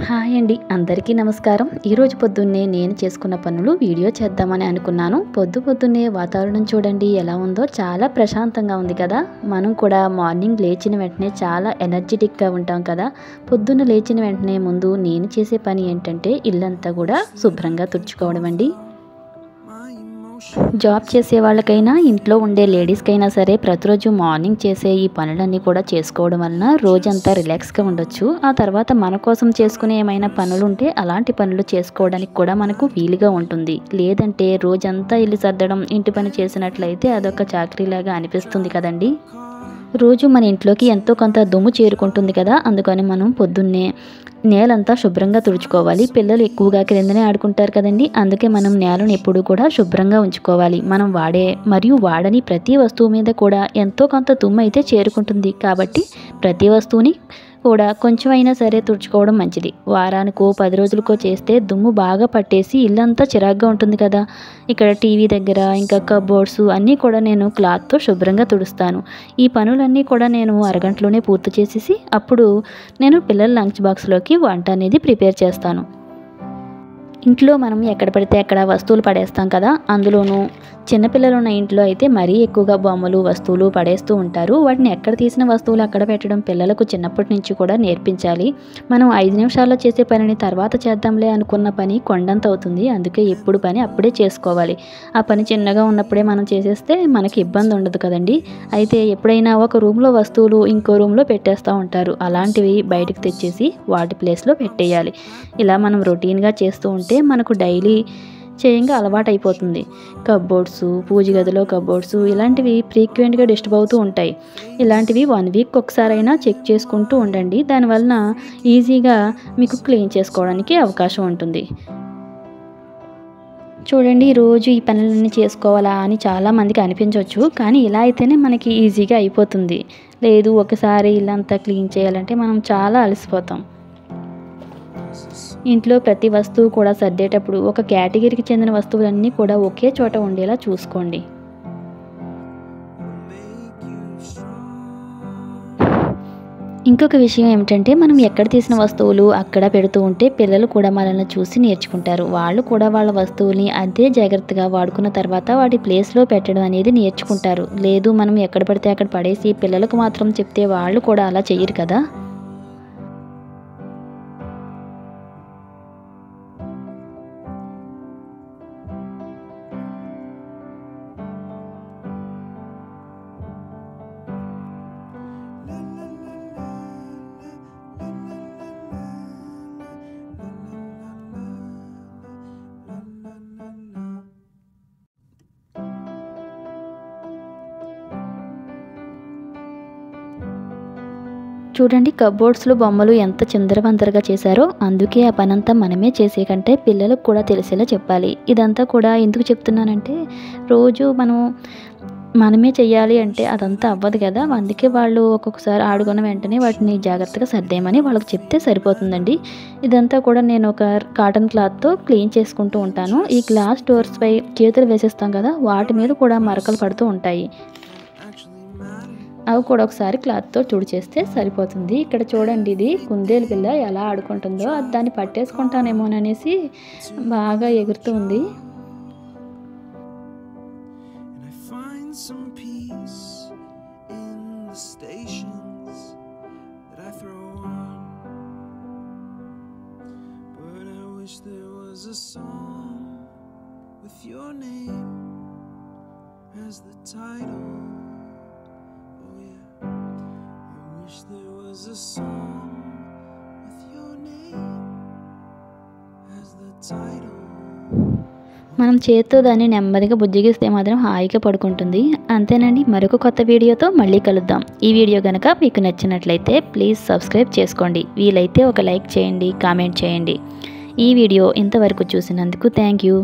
Hi అండి, అందరికీ నమస్కారం. ఈరోజు పొద్దున్నే నేను చేసుకున్న పనులు వీడియో చేద్దామని అనుకున్నాను. పొద్దున్నే వాతావరణం చూడండి ఎలా ఉందో, చాలా ప్రశాంతంగా ఉంది కదా. మనం కూడా మార్నింగ్ లేచిన వెంటనే చాలా ఎనర్జెటిక్గా ఉంటాం కదా. పొద్దున్న లేచిన వెంటనే ముందు నేను చేసే పని ఏంటంటే ఇల్లంతా కూడా శుభ్రంగా తుడుచుకోవడం అండి. జాబ్ చేసే వాళ్ళకైనా ఇంట్లో ఉండే లేడీస్కైనా సరే ప్రతిరోజు మార్నింగ్ చేసే ఈ పనులన్నీ కూడా చేసుకోవడం వలన రోజంతా రిలాక్స్గా ఉండొచ్చు. ఆ తర్వాత మన కోసం చేసుకునే ఏమైనా పనులు ఉంటే అలాంటి పనులు చేసుకోవడానికి కూడా మనకు వీలుగా ఉంటుంది. లేదంటే రోజంతా ఇల్లు సర్దడం, ఇంటి పని చేసినట్లయితే అదొక చాకరీలాగా అనిపిస్తుంది కదండి. రోజు మన ఇంట్లోకి ఎంతో కొంత దుమ్ము చేరుకుంటుంది కదా. అందుకని మనం పొద్దున్నే నేలంతా శుభ్రంగా తుడుచుకోవాలి. పిల్లలు ఎక్కువగా క్రిందనే ఆడుకుంటారు కదండి. అందుకే మనం నేలను ఎప్పుడూ కూడా శుభ్రంగా ఉంచుకోవాలి. మనం వాడని ప్రతి వస్తువు మీద కూడా ఎంతో కొంత దుమ్ము అయితే చేరుకుంటుంది. కాబట్టి ప్రతి వస్తువుని కూడా కొంచెం అయినా సరే తుడుచుకోవడం మంచిది. వారానికో 10 రోజులకో చేస్తే దుమ్ము బాగా పట్టేసి ఇల్లంతా చిరాగ్గా ఉంటుంది కదా. ఇక్కడ టీవీ దగ్గర ఇంకా కబోర్డ్స్ అన్నీ కూడా నేను క్లాత్తో శుభ్రంగా తుడుస్తాను. ఈ పనులన్నీ కూడా నేను అరగంటలోనే పూర్తి చేసేసి అప్పుడు నేను పిల్లల లంచ్ బాక్స్లోకి వంట అనేది ప్రిపేర్ చేస్తాను. ఇంట్లో మనం ఎక్కడ పడితే అక్కడ వస్తువులు పడేస్తాం కదా. అందులోనూ చిన్నపిల్లలు ఉన్న ఇంట్లో అయితే మరీ ఎక్కువగా బొమ్మలు, వస్తువులు పడేస్తూ ఉంటారు. వాటిని ఎక్కడ తీసిన వస్తువులు అక్కడ పెట్టడం పిల్లలకు చిన్నప్పటి నుంచి కూడా నేర్పించాలి. మనం 5 నిమిషాల్లో చేసే పనిని తర్వాత చేద్దాంలే అనుకున్న పని కొండంత అవుతుంది. అందుకే ఎప్పుడు పని అప్పుడే చేసుకోవాలి. ఆ పని చిన్నగా ఉన్నప్పుడే మనం చేసేస్తే మనకి ఇబ్బంది ఉండదు కదండి. అయితే ఎప్పుడైనా ఒక రూమ్లో వస్తువులు ఇంకో రూమ్లో పెట్టేస్తూ ఉంటారు. అలాంటివి బయటకు తెచ్చేసి వాటి ప్లేస్లో పెట్టేయాలి. ఇలా మనం రొటీన్గా చేస్తూ ఉంటే మనకు డైలీ చేయంగా అలవాటు అయిపోతుంది. కబోర్డ్స్, పూజ గదిలో కబోర్డ్స్ ఇలాంటివి ఫ్రీక్వెంట్గా డిస్టర్బ్ అవుతూ ఉంటాయి. ఇలాంటివి 1 వీక్ ఒకసారైనా చెక్ చేసుకుంటూ ఉండండి. దానివలన ఈజీగా మీకు క్లీన్ చేసుకోవడానికి అవకాశం ఉంటుంది. చూడండి, రోజు ఈ పనులన్నీ చేసుకోవాలా అని చాలామందికి అనిపించవచ్చు. కానీ ఇలా అయితేనే మనకి ఈజీగా అయిపోతుంది. లేదు ఒకసారి ఇల్లంతా క్లీన్ చేయాలంటే మనం చాలా అలసిపోతాం. ఇంట్లో ప్రతి వస్తువు కూడా సర్దేటప్పుడు ఒక కేటగిరీకి చెందిన వస్తువులన్నీ కూడా ఒకే చోట ఉండేలా చూసుకోండి. ఇంకొక విషయం ఏమిటంటే మనం ఎక్కడ తీసిన వస్తువులు అక్కడ పెడుతూ ఉంటే పిల్లలు కూడా మనల్ని చూసి నేర్చుకుంటారు. వాళ్ళు కూడా వాళ్ళ వస్తువుల్ని అదే జాగ్రత్తగా వాడుకున్న తర్వాత వాటి ప్లేస్లో పెట్టడం అనేది నేర్చుకుంటారు. లేదు మనం ఎక్కడ పడితే అక్కడ పడేసి పిల్లలకు మాత్రం చెప్తే వాళ్ళు కూడా అలా చెయ్యరు కదా. చూడండి, కబోర్డ్స్లో బొమ్మలు ఎంత చిందరవందరగా చేశారో. అందుకే ఆ పనంతా మనమే చేసే కంటే పిల్లలకు కూడా తెలిసేలా చెప్పాలి. ఇదంతా కూడా ఎందుకు చెప్తున్నానంటే రోజు మనమే చెయ్యాలి అంటే అదంతా అవ్వదు కదా. అందుకే వాళ్ళు ఒక్కొక్కసారి ఆడుకున్న వెంటనే వాటిని జాగ్రత్తగా సర్దేయమని వాళ్ళకి చెప్తే సరిపోతుందండి. ఇదంతా కూడా నేను ఒక కాటన్ క్లాత్తో క్లీన్ చేసుకుంటూ ఉంటాను. ఈ గ్లాస్ డోర్స్పై చేతులు వేసేస్తాం కదా, వాటి మీద కూడా మరకలు పడుతూ ఉంటాయి. అవి కూడా ఒకసారి క్లాత్తో తుడిచేస్తే సరిపోతుంది. ఇక్కడ చూడండి, ఇది కుందేలు పిల్ల ఎలా ఆడుకుంటుందో. దాన్ని పట్టేసుకుంటానేమోననేసి బాగా ఎగురుతూ ఉంది. There was a song with your name as the title. మనం చేత్తో దాన్ని నెమ్మదిగా బుజ్జిగిస్తే మాత్రం హాయిగా పడుకుంటుంది. అంతేనండి, మరొక కొత్త వీడియోతో మళ్ళీ కలుద్దాం. ఈ వీడియో కనుక మీకు నచ్చినట్లయితే ప్లీజ్ సబ్స్క్రైబ్ చేసుకోండి. వీలైతే ఒక లైక్ చేయండి, కామెంట్ చేయండి. ఈ వీడియో ఇంతవరకు చూసినందుకు థ్యాంక్ యూ.